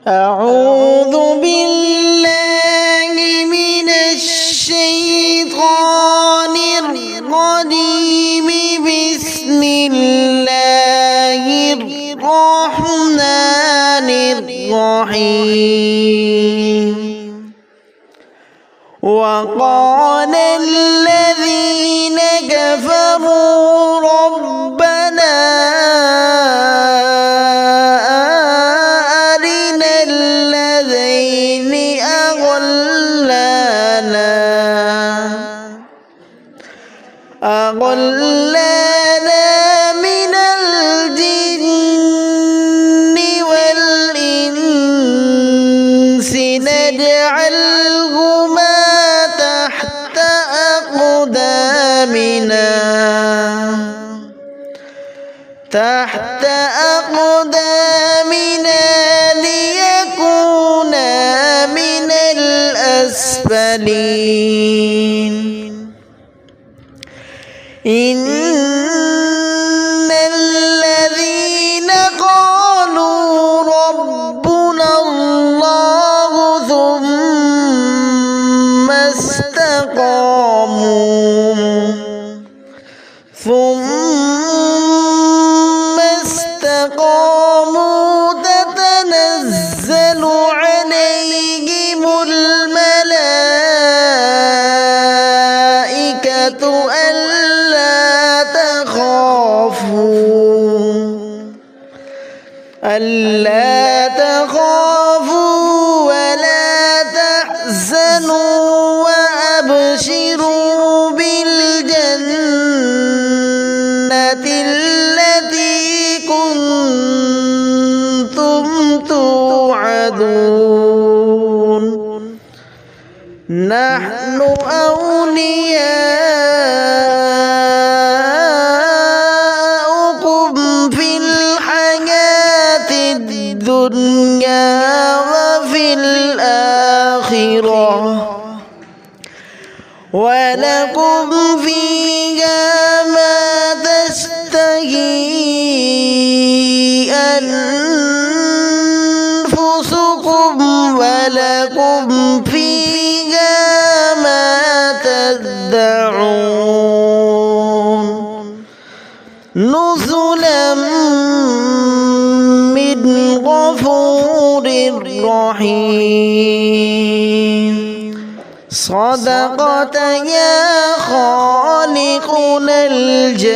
أعوذ بالله من الشيطان الرجيم بسم الله الرحمن الرحيم وقال الذين كفروا ربنا أرنا الذين أضلانا من الجن والإنس نجعلهما تحت أقدامنا ليكونا من الأسفلين إن الذين قالوا ربنا الله ثم استقاموا تتنزل عليهم الملائكة ألا تخافوا ولا تحزنوا وأبشروا بالجنة التي كنتم توعدون نحن أولياؤكم في الحياة الدنيا وفي الآخرة ولكم فيها ما تشتهي أنفسكم ولكم فيها ما تدعون نزلا من غفور رحيم صدقت يا خالقنا الجليل.